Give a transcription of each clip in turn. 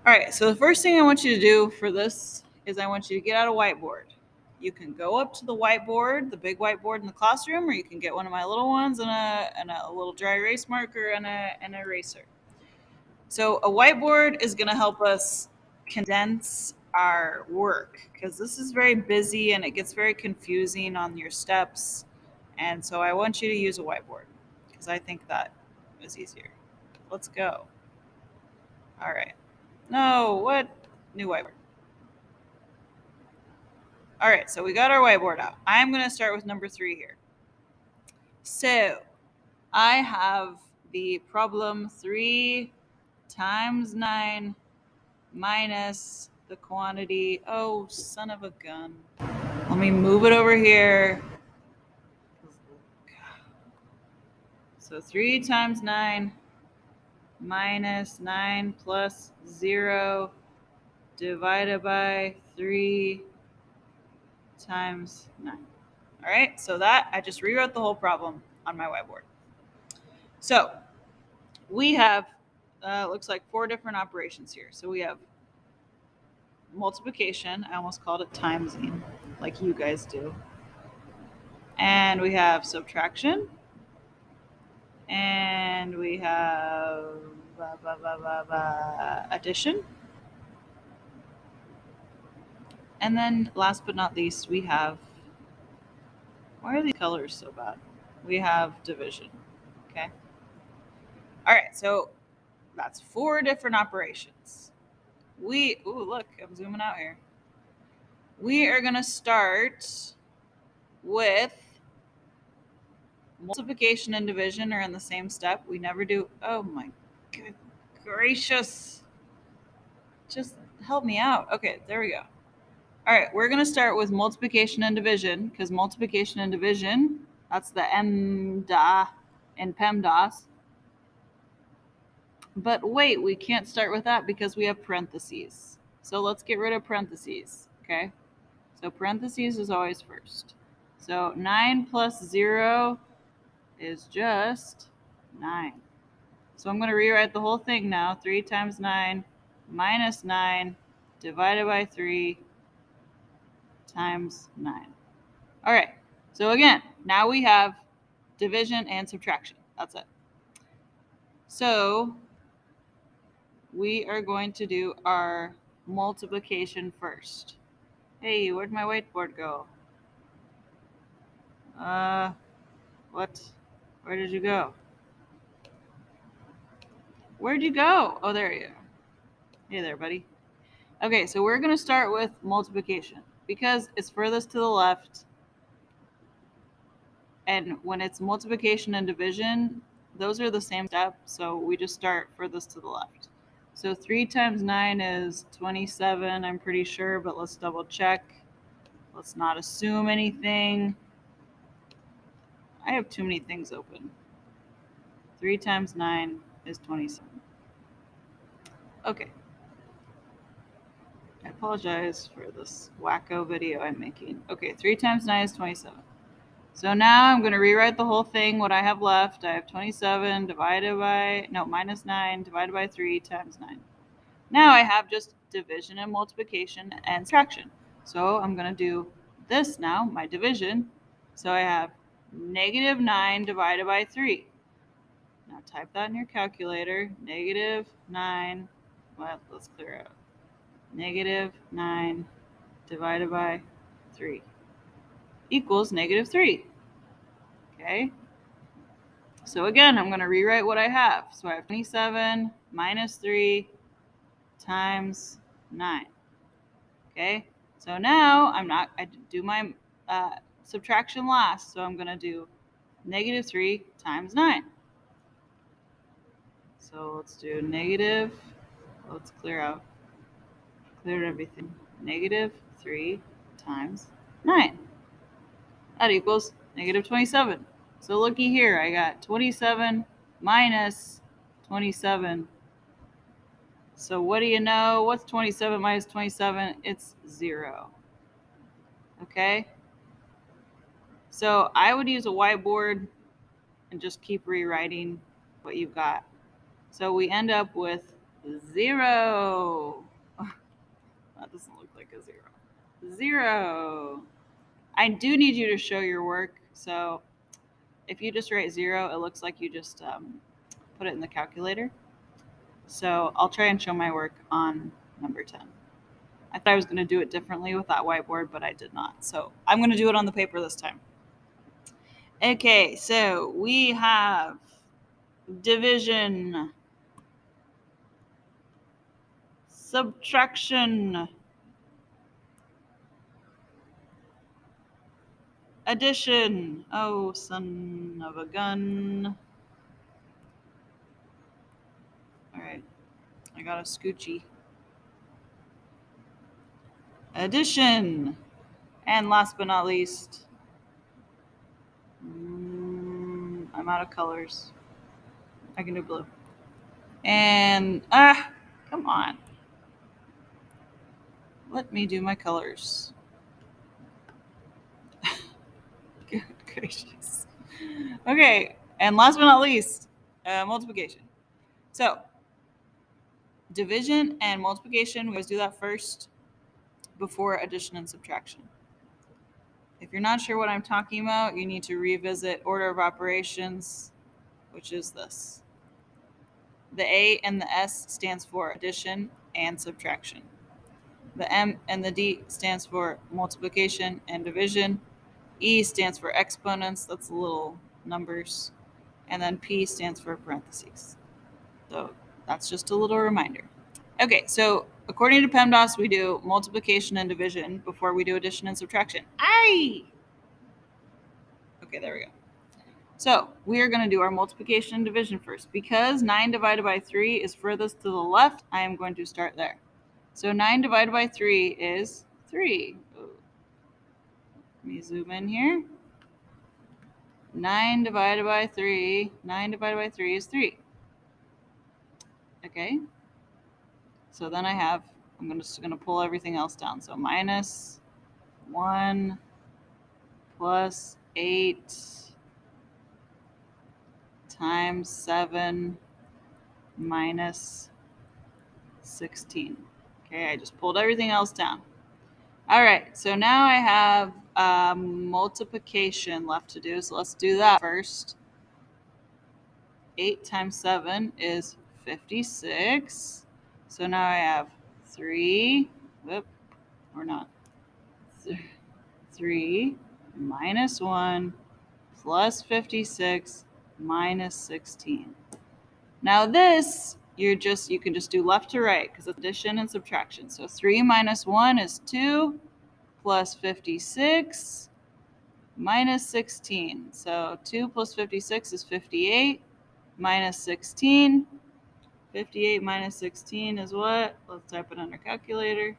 All right, so the first thing I want you to do for this is I want you to get out a whiteboard. You can go up to the whiteboard, the big whiteboard in the classroom, or you can get one of my little ones and a little dry erase marker and an eraser. So a whiteboard is going to help us condense our work because this is very busy and it gets very confusing on your steps. And so I want you to use a whiteboard because I think that is easier. Let's go. All right. No, what? New whiteboard. All right, so we got our whiteboard out. I'm going to start with number 3 here. So I have the problem 3 times 9 minus the quantity. Oh, son of a gun. Let me move it over here. So 3 times 9 minus 9 plus 0 divided by 3 times 9. All right, so that I just rewrote the whole problem on my whiteboard. So we have, looks like 4 different operations here. So we have multiplication. I almost called it timesing, like you guys do. And we have subtraction. And we have addition. And then last but not least, we have, why are these colors so bad? We have division. Okay. All right. So that's 4 different operations. Look, I'm zooming out here. We are going to start with multiplication and division are in the same step. We never do. Oh my good gracious. Just help me out. Okay, there we go. All right, we're going to start with multiplication and division because multiplication and division, that's the MDA and PEMDAS. But wait, we can't start with that because we have parentheses. So let's get rid of parentheses, okay? So parentheses is always first. So 9 plus 0 is just 9. So I'm going to rewrite the whole thing now. 3 times 9 minus 9 divided by 3 times 9. All right. So again, now we have division and subtraction. That's it. So we are going to do our multiplication first. Hey, where'd my whiteboard go? What? Where did you go? Where'd you go? Oh, there you are. Hey there, buddy. Okay, so we're going to start with multiplication because it's furthest to the left. And when it's multiplication and division, those are the same step. So we just start furthest to the left. So 3 times 9 is 27, I'm pretty sure, but let's double check. Let's not assume anything. I have too many things open. 3 times 9 is 27. Okay. I apologize for this wacko video I'm making. Okay, 3 times 9 is 27. So now I'm going to rewrite the whole thing. What I have left, I have 27 divided by, no, minus 9 divided by 3 times 9. Now I have just division and multiplication and subtraction. So I'm going to do this now, my division. So I have negative 9 divided by 3. Now type that in your calculator. Negative 9, well, let's clear out. Negative 9 divided by 3 equals negative 3. Okay. So again, I'm going to rewrite what I have. So I have 27 minus 3 times 9. Okay. So now I do my subtraction last. So I'm going to do negative 3 times 9. So let's do negative, let's clear everything. Negative 3 times 9. That equals negative 27. So looky here, I got 27 minus 27. So what do you know? What's 27 minus 27? It's 0. Okay? So I would use a whiteboard and just keep rewriting what you've got. So we end up with 0. That doesn't look like a 0. 0. I do need you to show your work. So if you just write 0, it looks like you just put it in the calculator. So I'll try and show my work on number 10. I thought I was going to do it differently with that whiteboard, but I did not. So I'm going to do it on the paper this time. Okay, so we have division, subtraction, addition. Oh, son of a gun. All right, I got a scoochie. Addition. And last but not least, I'm out of colors. I can do blue. And, come on. Let me do my colors. Good gracious. Okay, and last but not least, multiplication. So, division and multiplication, we always do that first before addition and subtraction. If you're not sure what I'm talking about, you need to revisit order of operations, which is this. The A and the S stands for addition and subtraction. The M and the D stands for multiplication and division. E stands for exponents, that's the little numbers. And then P stands for parentheses. So that's just a little reminder. Okay, so according to PEMDAS, we do multiplication and division before we do addition and subtraction. Aye! Okay, there we go. So we are going to do our multiplication and division first. Because 9 divided by 3 is furthest to the left, I am going to start there. So 9 divided by 3 is 3. Let me zoom in here. 9 divided by 3. 9 divided by 3 is 3. Okay. So then I'm just going to pull everything else down. So minus 1 plus 8 times 7 minus 16. Okay, I just pulled everything else down. All right, so now I have multiplication left to do. So let's do that first. 8 times 7 is 56. So now I have 3, or not, 3 minus 1 plus 56 minus 16. Now this, you can just do left to right because it's addition and subtraction. So 3 minus 1 is 2 plus 56 minus 16. So 2 plus 56 is 58 minus 16. 58 minus 16 is what? Let's type it under calculator.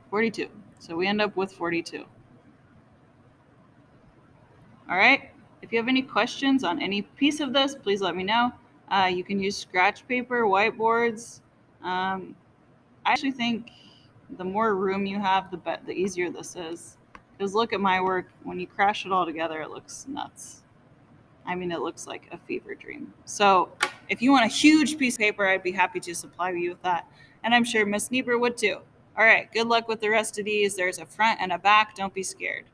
42. So we end up with 42. All right. If you have any questions on any piece of this, please let me know. You can use scratch paper, whiteboards. I actually think the more room you have, the easier this is. Because look at my work. When you crash it all together, it looks nuts. I mean, it looks like a fever dream. So if you want a huge piece of paper, I'd be happy to supply you with that. And I'm sure Miss Niebuhr would too. All right, good luck with the rest of these. There's a front and a back. Don't be scared.